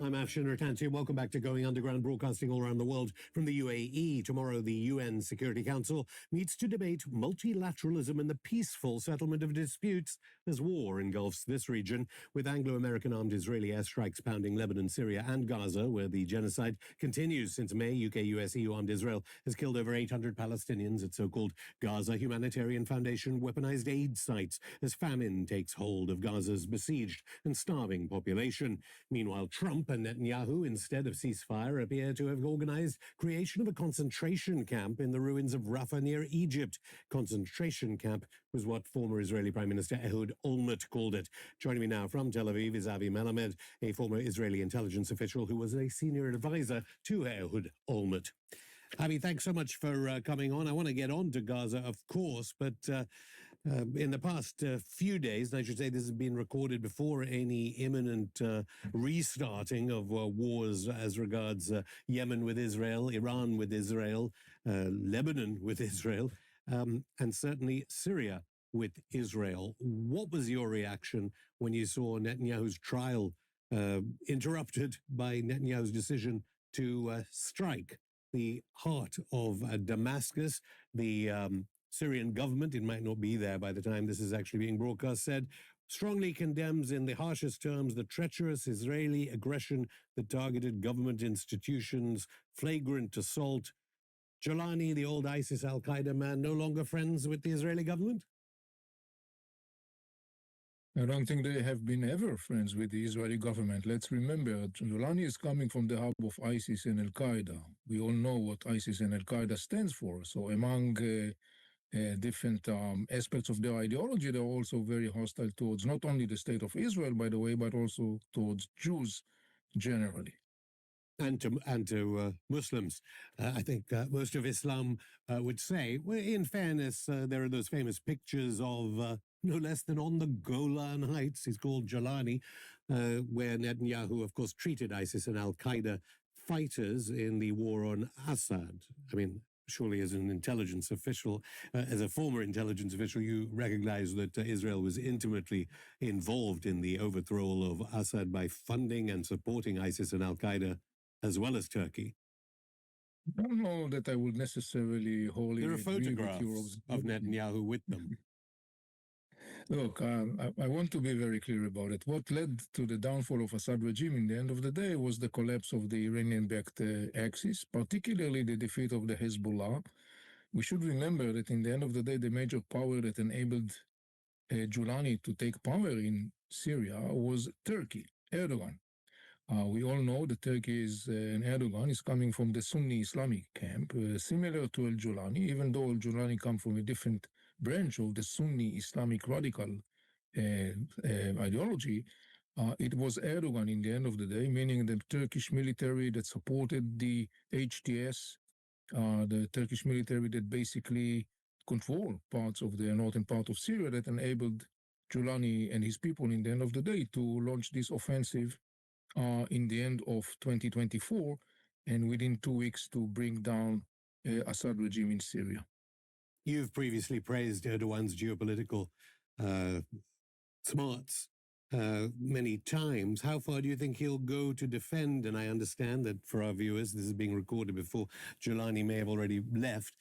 I'm Afshin Rattansi. Welcome back to Going Underground, broadcasting all around the world from the UAE. Tomorrow, the UN Security Council meets to debate multilateralism and the peaceful settlement of disputes as war engulfs this region, with Anglo-American armed Israeli airstrikes pounding Lebanon, Syria and Gaza, where the genocide continues since May. UK, US, EU armed Israel has killed over 800 Palestinians at so-called Gaza Humanitarian Foundation weaponized aid sites as famine takes hold of Gaza's besieged and starving population. Meanwhile, Trump and Netanyahu, instead of ceasefire, appear to have organized creation of a concentration camp in the ruins of Rafah near Egypt. Concentration camp was what former Israeli Prime Minister Ehud Olmert called it. Joining me now from Tel Aviv is Avi Melamed, a former Israeli intelligence official who was a senior advisor to Ehud Olmert. Avi, thanks so much for coming on. I want to get on to Gaza, of course, but in the past few days, and I should say this has been recorded before any imminent restarting of wars as regards Yemen with Israel, Iran with Israel, Lebanon with Israel, and certainly Syria with Israel. What was your reaction when you saw Netanyahu's trial interrupted by Netanyahu's decision to strike the heart of Damascus? The Syrian government, it might not be there by the time this is actually being broadcast, said strongly condemns in the harshest terms the treacherous Israeli aggression that targeted government institutions, flagrant assault. Jolani, the old ISIS Al Qaeda man, no longer friends with the Israeli government? I don't think they have been ever friends with the Israeli government. Let's remember, Jolani is coming from the hub of ISIS and Al Qaeda. We all know what ISIS and Al Qaeda stands for. So among different aspects of their ideology, they're also very hostile towards not only the state of Israel, by the way, but also towards Jews generally. And to Muslims. I think most of Islam would say, well, in fairness, there are those famous pictures of no less than on the Golan Heights, he's called Jolani, where Netanyahu, of course, treated ISIS and Al Qaeda fighters in the war on Assad. I mean, surely as an intelligence official, as a former intelligence official, you recognize that Israel was intimately involved in the overthrow of Assad by funding and supporting ISIS and Al Qaeda, as well as Turkey. I don't know that I would necessarily wholly There are agree photographs with of Netanyahu with them. Look, I want to be very clear about it. What led to the downfall of Assad regime in the end of the day was the collapse of the Iranian-backed axis, particularly the defeat of the Hezbollah. We should remember that in the end of the day, the major power that enabled Jolani to take power in Syria was Turkey, Erdogan. We all know that Turkey and Erdogan is coming from the Sunni Islamic camp, similar to Al-Jolani, even though Al-Jolani comes from a different branch of the Sunni Islamic radical ideology. It was Erdogan in the end of the day, meaning the Turkish military that supported the HTS, the Turkish military that basically controlled parts of the northern part of Syria, that enabled Jolani and his people in the end of the day to launch this offensive in the end of 2024, and within 2 weeks to bring down Assad regime in Syria. You've previously praised Erdogan's geopolitical smarts many times. How far do you think he'll go to defend? And I understand that for our viewers, this is being recorded before Jolani may have already left.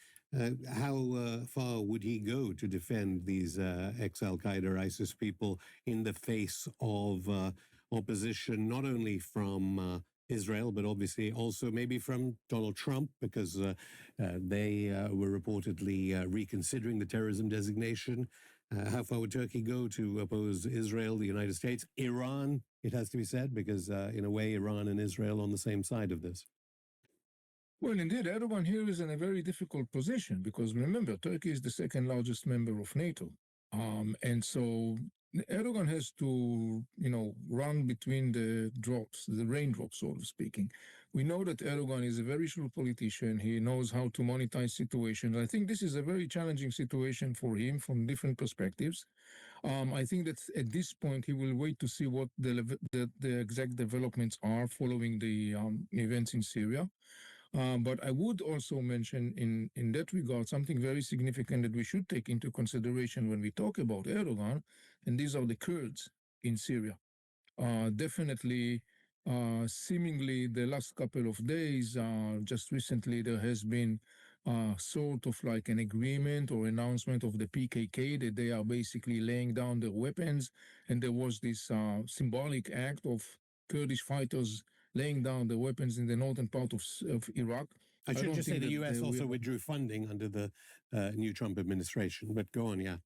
How far would he go to defend these ex-Al Qaeda ISIS people in the face of opposition, not only from Israel, but obviously also maybe from Donald Trump, because they were reportedly reconsidering the terrorism designation? How far would Turkey go to oppose Israel, the United States, Iran, it has to be said, because in a way, Iran and Israel on the same side of this? Well, indeed, Erdogan here is in a very difficult position because remember, Turkey is the second largest member of NATO. And so Erdogan has to, run between the drops, the raindrops, so to speaking. We know that Erdogan is a very shrewd politician. He knows how to monetize situations. I think this is a very challenging situation for him from different perspectives. I think that at this point, he will wait to see what the exact developments are following the events in Syria. But I would also mention in that regard something very significant that we should take into consideration when we talk about Erdogan, and these are the Kurds in Syria. Definitely Seemingly, the last couple of days, just recently, there has been sort of like an agreement or announcement of the PKK that they are basically laying down their weapons. And there was this symbolic act of Kurdish fighters laying down their weapons in the northern part of Iraq. I should don't just say think the that U.S. also we withdrew funding under the new Trump administration. But go on, yeah.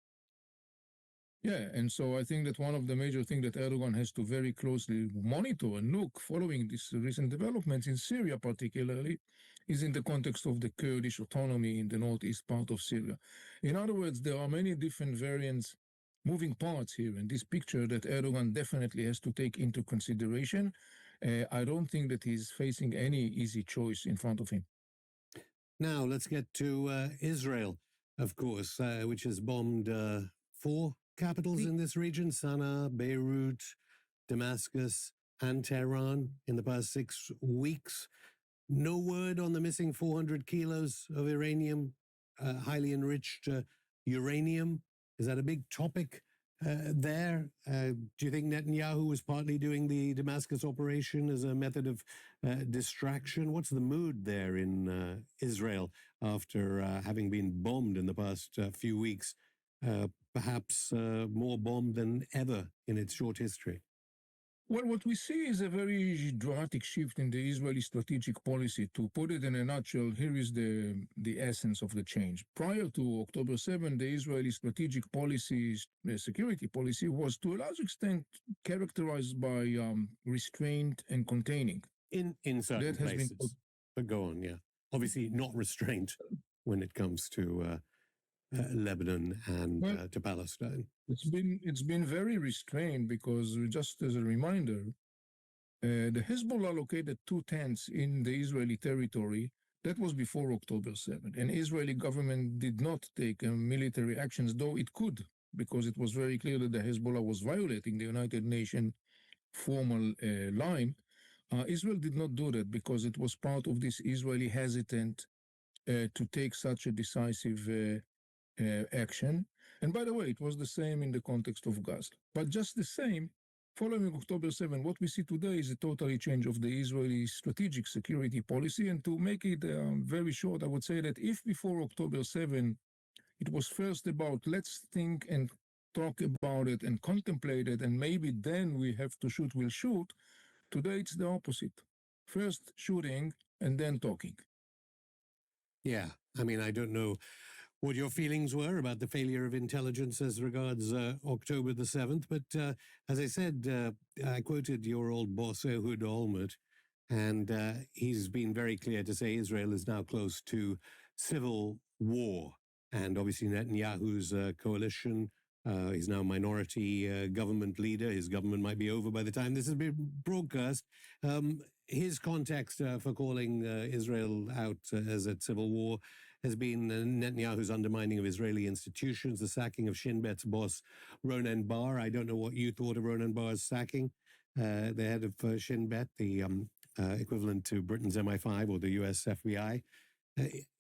Yeah, and so I think that one of the major things that Erdogan has to very closely monitor and look following these recent developments in Syria particularly is in the context of the Kurdish autonomy in the northeast part of Syria. In other words, there are many different variants, moving parts here in this picture that Erdogan definitely has to take into consideration. I don't think that he's facing any easy choice in front of him. Now, let's get to Israel, of course, which has bombed 4 capitals in this region, Sana'a, Beirut, Damascus, and Tehran in the past 6 weeks. No word on the missing 400 kilos of Iranian, highly enriched uranium. Is that a big topic there? Do you think Netanyahu was partly doing the Damascus operation as a method of distraction? What's the mood there in Israel after having been bombed in the past few weeks? Perhaps more bombed than ever in its short history. Well, what we see is a very dramatic shift in the Israeli strategic policy. To put it in a nutshell, here is the essence of the change. Prior to October 7, the Israeli strategic policy, security policy, was to a large extent characterized by restraint and containing. In certain places. But go on, yeah. Obviously not restraint when it comes to Lebanon and to Palestine. It's been very restrained because, just as a reminder, the Hezbollah located 2 tents in the Israeli territory. That was before October 7. And Israeli government did not take military actions, though it could, because it was very clear that the Hezbollah was violating the United Nations formal line. Israel did not do that because it was part of this Israeli hesitant to take such a decisive action. And by the way, it was the same in the context of Gaza. But just the same, following October 7, what we see today is a totally change of the Israeli strategic security policy. And to make it very short, I would say that if before October 7, it was first about let's think and talk about it and contemplate it, and maybe then we have to shoot, we'll shoot. Today it's the opposite. First shooting and then talking. Yeah, I mean, I don't know what your feelings were about the failure of intelligence as regards October the 7th. But as I said, I quoted your old boss, Ehud Olmert, and he's been very clear to say Israel is now close to civil war. And obviously Netanyahu's coalition, he's now minority government leader. His government might be over by the time this has been broadcast. His context for calling Israel out as at civil war has been Netanyahu's undermining of Israeli institutions, the sacking of Shin Bet's boss, Ronen Bar. I don't know what you thought of Ronen Bar's sacking, the head of Shin Bet, the equivalent to Britain's MI5 or the US FBI.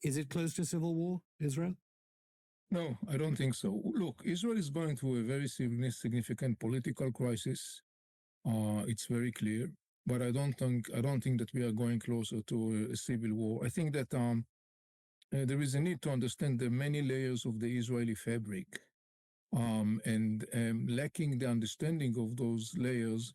Is it close to civil war, Israel? No, I don't think so. Look, Israel is going through a very significant political crisis. It's very clear, but I don't think that we are going closer to a civil war. I think that there is a need to understand the many layers of the Israeli fabric, and lacking the understanding of those layers,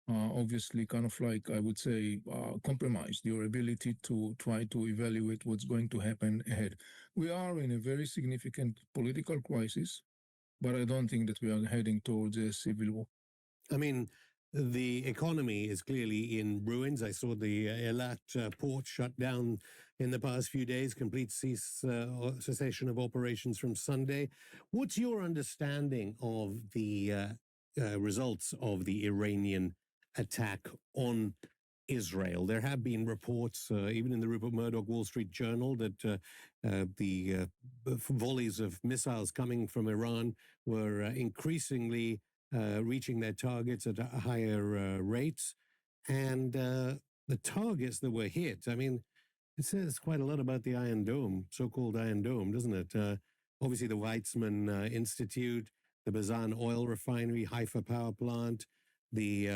obviously, kind of like I would say, compromised your ability to try to evaluate what's going to happen ahead. We are in a very significant political crisis, but I don't think that we are heading towards a civil war. I mean, the economy is clearly in ruins. I saw the Eilat port shut down in the past few days, complete cessation of operations from Sunday. What's your understanding of the results of the Iranian attack on Israel? There have been reports, even in the Rupert Murdoch Wall Street Journal, that the volleys of missiles coming from Iran were increasingly reaching their targets at higher rates. And the targets that were hit, I mean, it says quite a lot about the Iron Dome, so-called Iron Dome, doesn't it? Obviously, the Weizmann Institute, the Bazan oil refinery, Haifa power plant, the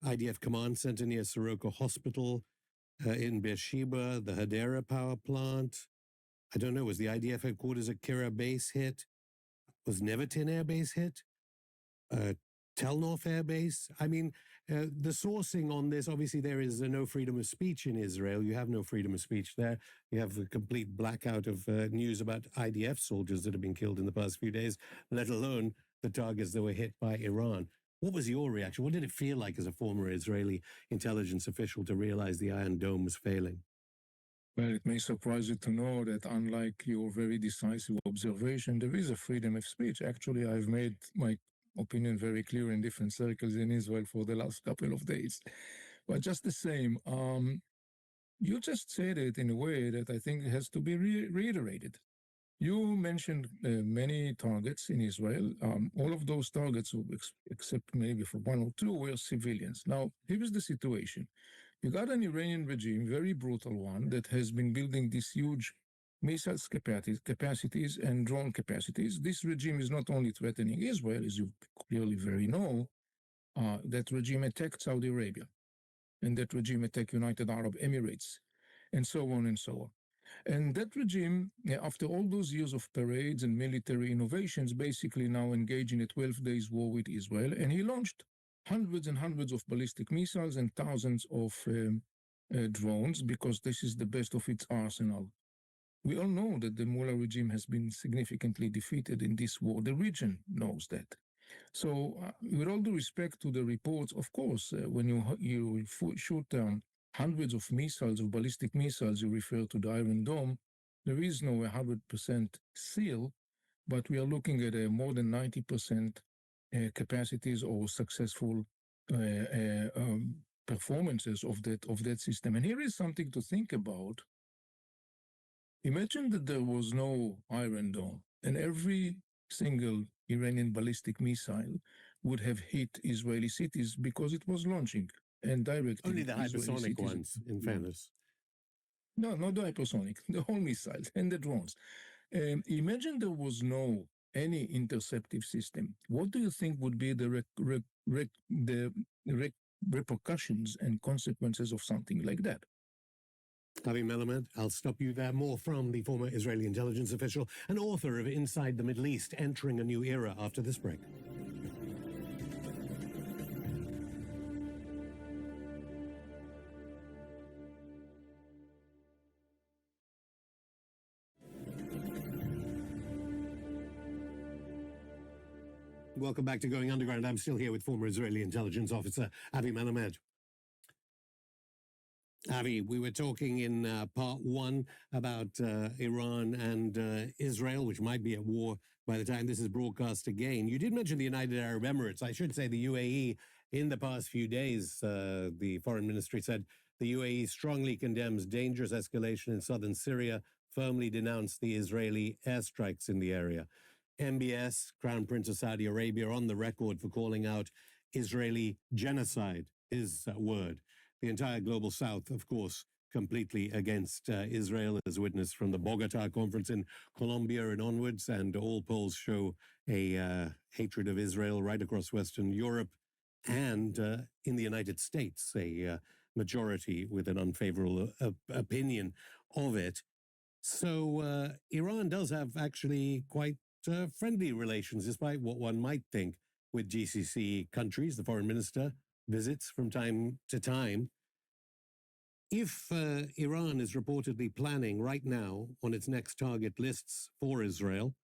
IDF command center near Soroka Hospital in Beersheba, the Hadera power plant. I don't know, was the IDF headquarters at Kira base hit? Was Nevatin Air Base hit? Tel Nof Air Base? I mean, the sourcing on this, obviously there is no freedom of speech in Israel. You have no freedom of speech there. You have a complete blackout of news about IDF soldiers that have been killed in the past few days, let alone the targets that were hit by Iran. What was your reaction? What did it feel like as a former Israeli intelligence official to realize the Iron Dome was failing? Well, it may surprise you to know that unlike your very decisive observation, there is a freedom of speech. Actually, I've made my opinion very clear in different circles in Israel for the last couple of days. But just the same, you just said it in a way that I think has to be reiterated. You mentioned many targets in Israel. All of those targets, except maybe for one or two, were civilians. Now, here is the situation. You got an Iranian regime, very brutal one, that has been building these huge missiles capacities and drone capacities. This regime is not only threatening Israel, as you clearly very know, that regime attacked Saudi Arabia, and that regime attacked United Arab Emirates, and so on and so on. And that regime, after all those years of parades and military innovations, basically now engaged in a 12 days war with Israel, and he launched hundreds and hundreds of ballistic missiles and thousands of drones, because this is the best of its arsenal. We all know that the Mullah regime has been significantly defeated in this war. The region knows that. So, with all due respect to the reports, of course, when you shoot down hundreds of missiles, of ballistic missiles, you refer to the Iron Dome, there is no 100% seal, but we are looking at more than 90% capacities or successful performances of that system. And here is something to think about. Imagine that there was no Iron Dome, and every single Iranian ballistic missile would have hit Israeli cities because it was launching and directed. Only the hypersonic ones, in fairness. No, not the hypersonic, the whole missiles and the drones. Imagine there was no any interceptive system. What do you think would be the repercussions and consequences of something like that? Avi Melamed, I'll stop you there. More from the former Israeli intelligence official and author of Inside the Middle East, Entering a New Era, after this break. Welcome back to Going Underground. I'm still here with former Israeli intelligence officer Avi Melamed. Avi, we were talking in part one about Iran and Israel, which might be at war by the time this is broadcast again. You did mention the United Arab Emirates. I should say the UAE in the past few days. The foreign ministry said the UAE strongly condemns dangerous escalation in southern Syria, firmly denounced the Israeli airstrikes in the area. MBS, Crown Prince of Saudi Arabia, on the record for calling out Israeli genocide, his word. The entire global south, of course, completely against Israel, as witnessed from the Bogota conference in Colombia and onwards, and all polls show a hatred of Israel right across Western Europe and in the United States, a majority with an unfavorable opinion of it. So Iran does have actually quite friendly relations, despite what one might think, with GCC countries. The foreign minister visits from time to time. If Iran is reportedly planning right now on its next target lists for Israel,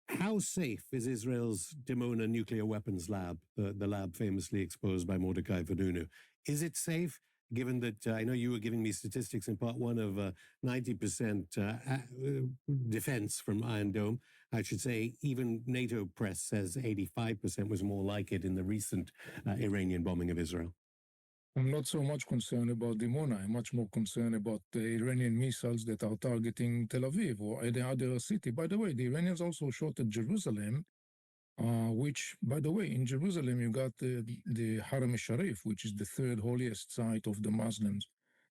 how safe is Israel's Dimona nuclear weapons lab, the lab famously exposed by Mordecai Verdunu? Is it safe, given that I know you were giving me statistics in part one of 90% defense from Iron Dome? I should say even NATO press says 85% was more like it in the recent Iranian bombing of Israel. I'm not so much concerned about Dimona. I'm much more concerned about the Iranian missiles that are targeting Tel Aviv or any other city. By the way, the Iranians also shot at Jerusalem, which, by the way, in Jerusalem, you got the Haram al-Sharif, which is the third holiest site of the Muslims,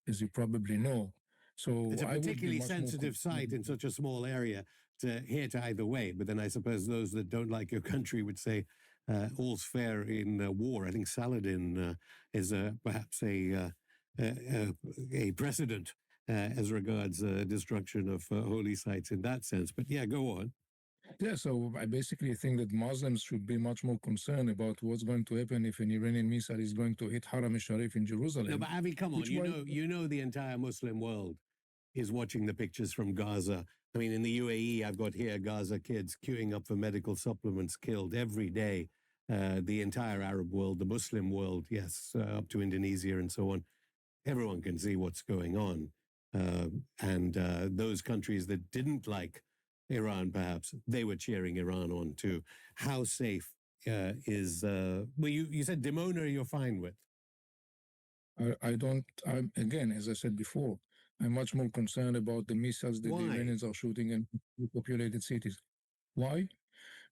as you probably know. So it's a particularly sensitive site in such a small area to hit either way. But then I suppose those that don't like your country would say all's fair in war. I think Saladin is perhaps a precedent as regards destruction of holy sites in that sense. But yeah, go on. Yeah, so I basically think that Muslims should be much more concerned about what's going to happen if an Iranian missile is going to hit Haram al-Sharif in Jerusalem. No, but Avi, come on, you know the entire Muslim world is watching the pictures from Gaza. I mean, in the UAE, I've got here Gaza kids queuing up for medical supplements killed every day. The entire Arab world, the Muslim world, yes, up to Indonesia and so on. Everyone can see what's going on. And those countries that didn't like Iran, perhaps, they were cheering Iran on too. How safe is, well, you said Dimona you're fine with. Again, as I said before, I'm much more concerned about the missiles that the Iranians are shooting in populated cities. Why?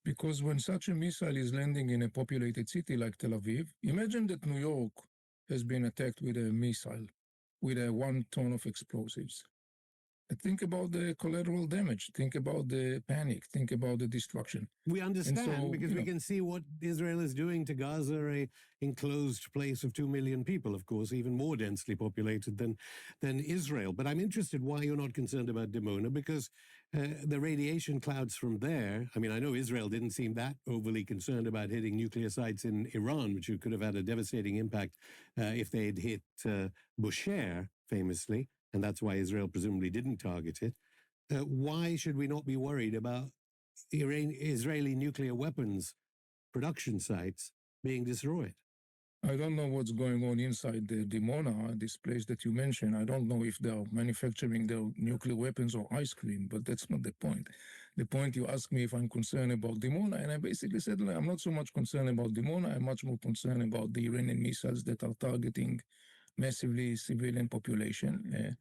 Because when such a missile is landing in a populated city like Tel Aviv, imagine that New York has been attacked with a missile, with a 1 ton of explosives. Think about the collateral damage. Think about the panic. Think about the destruction. We understand because we can see what Israel is doing to Gaza, a enclosed place of 2 million people, of course, even more densely populated than Israel. But I'm interested why you're not concerned about Dimona, because the radiation clouds from there, I mean, I know Israel didn't seem that overly concerned about hitting nuclear sites in Iran, which could have had a devastating impact if they had hit Bushehr, famously. And that's why Israel presumably didn't target it. Why should we not be worried about Israeli nuclear weapons production sites being destroyed? I don't know what's going on inside the Dimona, this place that you mentioned. I don't know if they're manufacturing their nuclear weapons or ice cream, but that's not the point. The point, you asked me if I'm concerned about Dimona, and I basically said I'm not so much concerned about Dimona. I'm much more concerned about the Iranian missiles that are targeting massively civilian population.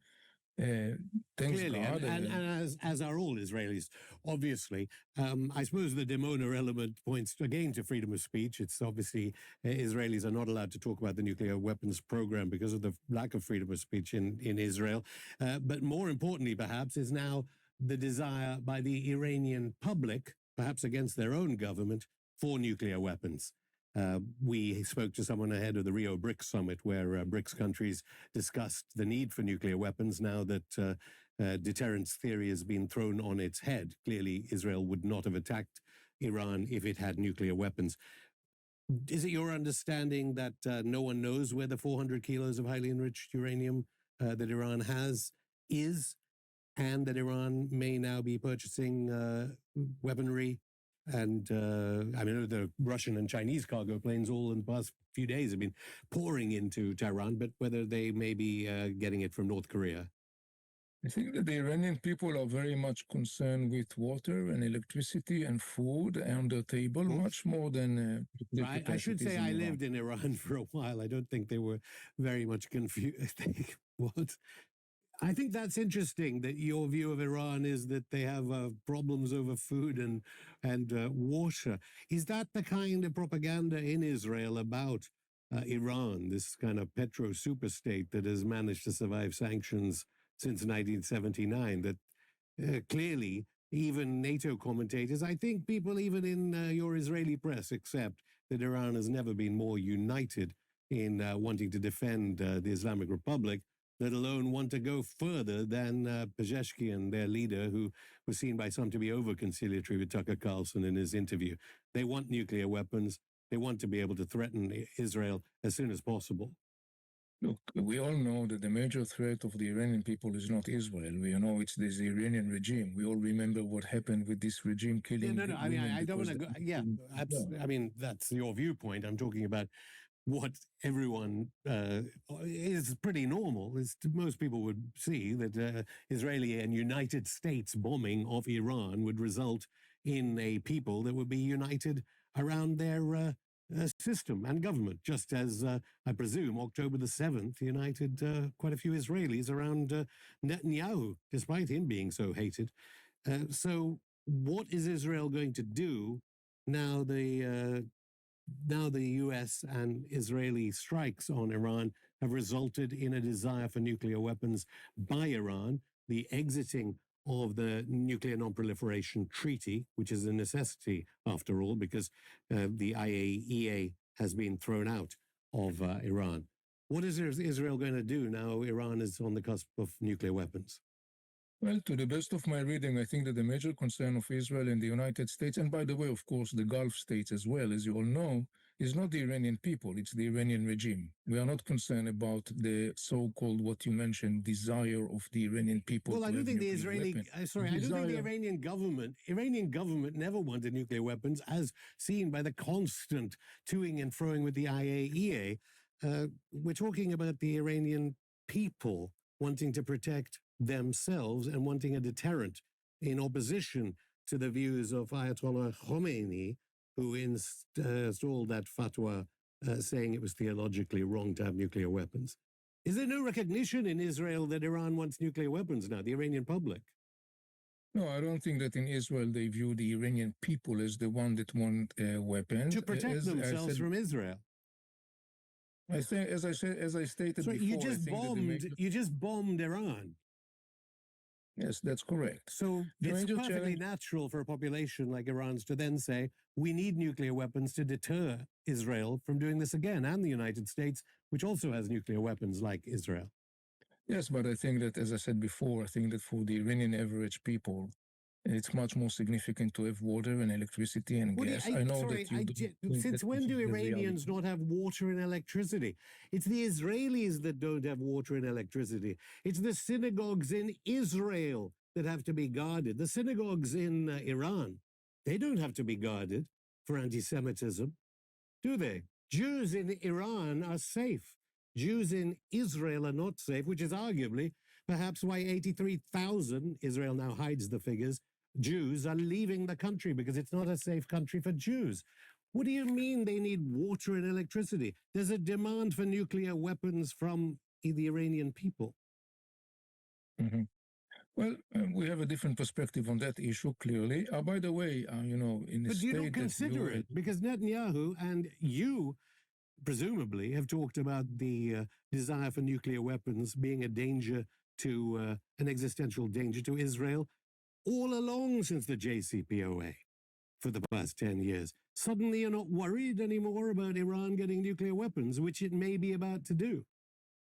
Thanks Clearly, God. And as are all Israelis, obviously. I suppose the Dimona element points again to freedom of speech. It's obviously Israelis are not allowed to talk about the nuclear weapons program because of the lack of freedom of speech in Israel. But more importantly, perhaps, is now the desire by the Iranian public, perhaps against their own government, for nuclear weapons. We spoke to someone ahead of the Rio BRICS summit where BRICS countries discussed the need for nuclear weapons now that deterrence theory has been thrown on its head. Clearly, Israel would not have attacked Iran if it had nuclear weapons. Is it your understanding that no one knows where the 400 kilos of highly enriched uranium that Iran has is, and that Iran may now be purchasing weaponry? And I mean, the Russian and Chinese cargo planes all in the past few days have been pouring into Tehran, but whether they may be getting it from North Korea. I think that the Iranian people are very much concerned with water and electricity and food on their table, much more than I should say I lived in Iran for a while. I don't think they were very much confused. What? I think that's interesting that your view of Iran is that they have problems over food and water. Is that the kind of propaganda in Israel about Iran, this kind of petro superstate that has managed to survive sanctions since 1979, that clearly even NATO commentators, I think people even in your Israeli press accept that Iran has never been more united in wanting to defend the Islamic Republic, let alone want to go further than Pezeshkian, their leader, who was seen by some to be over-conciliatory with Tucker Carlson in his interview. They want nuclear weapons. They want to be able to threaten Israel as soon as possible. Look, we all know that the major threat of the Iranian people is not Israel. We know it's the Iranian regime. We all remember what happened with this regime killing. No. I mean, I don't want to go. Yeah, absolutely. I mean, that's your viewpoint. I'm talking about what everyone is pretty normal. Most people would see that Israeli and United States bombing of Iran would result in a people that would be united around their system and government, just as I presume October the 7th united quite a few Israelis around Netanyahu, despite him being so hated. So what is Israel going to do now the U.S. and Israeli strikes on Iran have resulted in a desire for nuclear weapons by Iran, the exiting of the Nuclear Non-Proliferation Treaty, which is a necessity, after all, because the IAEA has been thrown out of Iran. What is Israel going to do now Iran is on the cusp of nuclear weapons? Well, to the best of my reading, I think that the major concern of Israel and the United States, and by the way, of course, the Gulf states as well, as you all know, is not the Iranian people, it's the Iranian regime. We are not concerned about the so-called, what you mentioned, desire of the Iranian people. Well, I don't think the Israeli, I don't think the Iranian government never wanted nuclear weapons, as seen by the constant toing and froing with the IAEA. We're talking about the Iranian people wanting to protect themselves and wanting a deterrent in opposition to the views of Ayatollah Khomeini, who installed that fatwa saying it was theologically wrong to have nuclear weapons. Is there no recognition in Israel that Iran wants nuclear weapons now, the Iranian public? No, I don't think that in Israel they view the Iranian people as the one that want weapons. To protect themselves from Israel. I think, as I stated before, you just bombed Iran. Yes, that's correct. So it's perfectly natural for a population like Iran's to then say, we need nuclear weapons to deter Israel from doing this again, and the United States, which also has nuclear weapons like Israel. Yes, but I think that, as I said before, I think that for the Iranian average people, it's much more significant to have water and electricity and gas. Since when do Iranians not have water and electricity? It's the Israelis that don't have water and electricity. It's the synagogues in Israel that have to be guarded. The synagogues in Iran, they don't have to be guarded for anti-Semitism, do they? Jews in Iran are safe. Jews in Israel are not safe, which is arguably perhaps why 83,000, Israel now hides the figures, Jews are leaving the country because it's not a safe country for Jews. What do you mean they need water and electricity? There's a demand for nuclear weapons from the Iranian people. Mm-hmm. Well, we have a different perspective on that issue, clearly. By the way, in the But state you don't consider it, because Netanyahu and you presumably have talked about the desire for nuclear weapons being a danger to an existential danger to Israel all along since the JCPOA for the past 10 years. Suddenly you're not worried anymore about Iran getting nuclear weapons, which it may be about to do.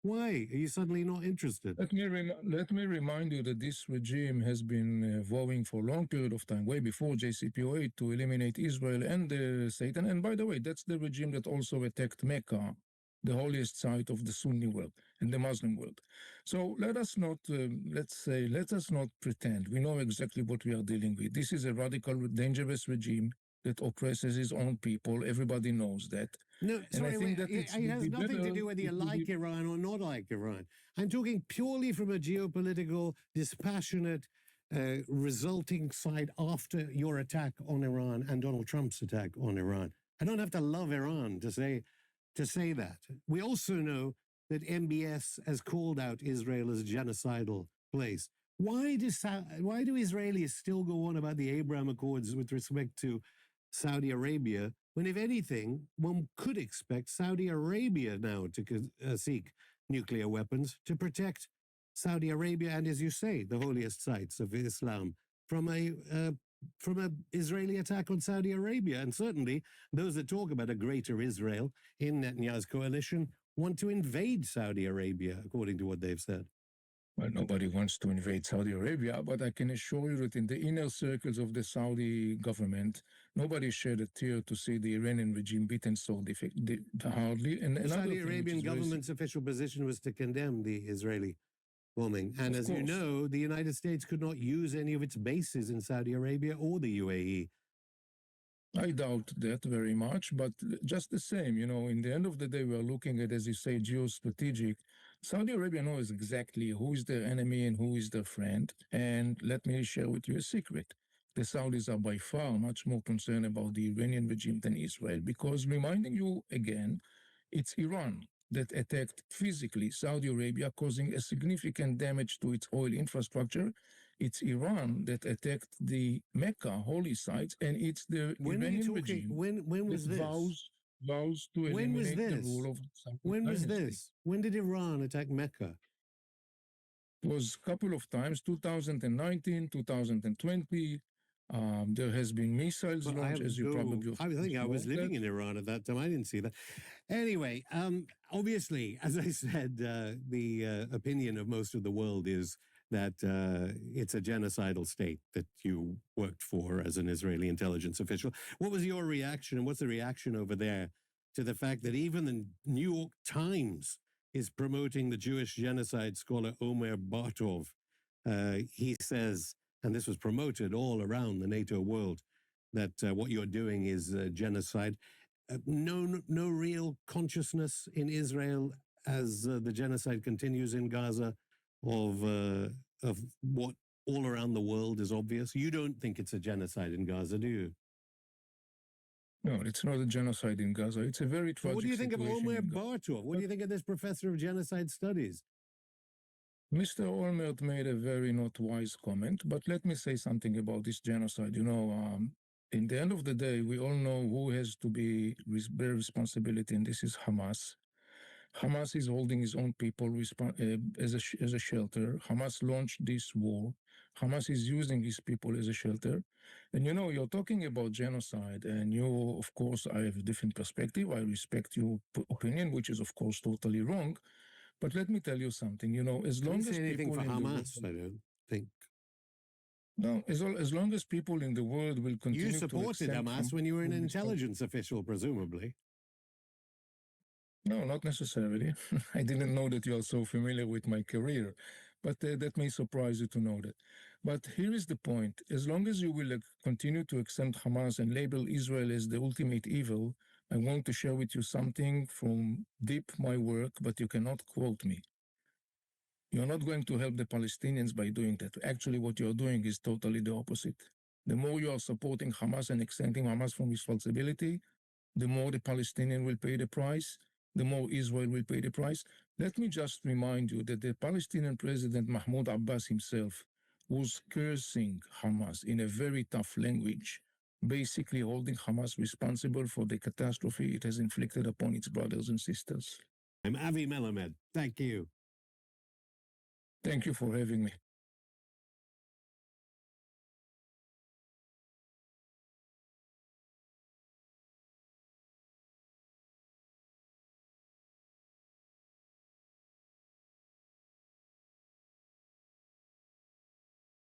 Why are you suddenly not interested? Let me remind you that this regime has been vowing for a long period of time, way before JCPOA, to eliminate Israel and Satan. And by the way, that's the regime that also attacked Mecca, the holiest site of the Sunni world and the Muslim world. So let us not, let us not pretend. We know exactly what we are dealing with. This is a radical, dangerous regime that oppresses his own people. Everybody knows that. No, sorry, it has nothing to do whether you like Iran or not like Iran. I'm talking purely from a geopolitical, dispassionate, resulting side after your attack on Iran and Donald Trump's attack on Iran. I don't have to love Iran to say that. We also know that MBS has called out Israel as a genocidal place. Why do Israelis still go on about the Abraham Accords with respect to Saudi Arabia, when, if anything, one could expect Saudi Arabia now to seek nuclear weapons to protect Saudi Arabia and, as you say, the holiest sites of Islam from a Israeli attack on Saudi Arabia? And certainly those that talk about a greater Israel in Netanyahu's coalition want to invade Saudi Arabia, according to what they've said. Well, nobody wants to invade Saudi Arabia, but I can assure you that in the inner circles of the Saudi government, nobody shed a tear to see the Iranian regime beaten so hardly. And the Saudi Arabian government's official position was to condemn the Israeli bombing. And as you know, the United States could not use any of its bases in Saudi Arabia or the UAE. I doubt that very much, but just the same, in the end of the day, we are looking at, as you say, geostrategic. Saudi Arabia knows exactly who is their enemy and who is their friend. And let me share with you a secret. The Saudis are by far much more concerned about the Iranian regime than Israel, because reminding you again, it's Iran that attacked physically Saudi Arabia, causing a significant damage to its oil infrastructure. It's Iran that attacked the Mecca holy sites, and it's the Iranian regime when was this? Vows to eliminate the rule of Saudi When was this? When did Iran attack Mecca? It was a couple of times, 2019, 2020. There has been missiles launched, as you probably I think I was living in Iran at that time. I didn't see that. Anyway, obviously, as I said, the opinion of most of the world is that it's a genocidal state that you worked for as an Israeli intelligence official. What was your reaction, and what's the reaction over there to the fact that even the New York Times is promoting the Jewish genocide scholar Omer Bartov? He says, and this was promoted all around the NATO world, that what you're doing is genocide. No real consciousness in Israel as the genocide continues in Gaza of what all around the world is obvious. You don't think it's a genocide in Gaza, do you? No, it's not a genocide in Gaza. It's a very tragic. What do you think of Omer Bartov? What do you think of this professor of genocide studies? Mr. Olmert made a very not wise comment, but let me say something about this genocide. In the end of the day, we all know who has to bear responsibility, and this is Hamas. Hamas is holding his own people as a shelter. Hamas launched this war. Hamas is using his people as a shelter. And you're talking about genocide, and of course, I have a different perspective. I respect your opinion, which is, of course, totally wrong. But let me tell you something, as long as anything people for Hamas, I don't think. No, as long as people in the world will continue to... You supported Hamas when you were an intelligence official, presumably. No, not necessarily. I didn't know that you are so familiar with my career, but that may surprise you to know that. But here is the point. As long as you will continue to accept Hamas and label Israel as the ultimate evil, I want to share with you something from deep my work, but you cannot quote me. You're not going to help the Palestinians by doing that. Actually, what you're doing is totally the opposite. The more you are supporting Hamas and exempting Hamas from responsibility, the more the Palestinian will pay the price, the more Israel will pay the price. Let me just remind you that the Palestinian president Mahmoud Abbas himself was cursing Hamas in a very tough language, basically holding Hamas responsible for the catastrophe it has inflicted upon its brothers and sisters. I'm Avi Melamed. Thank you. Thank you for having me.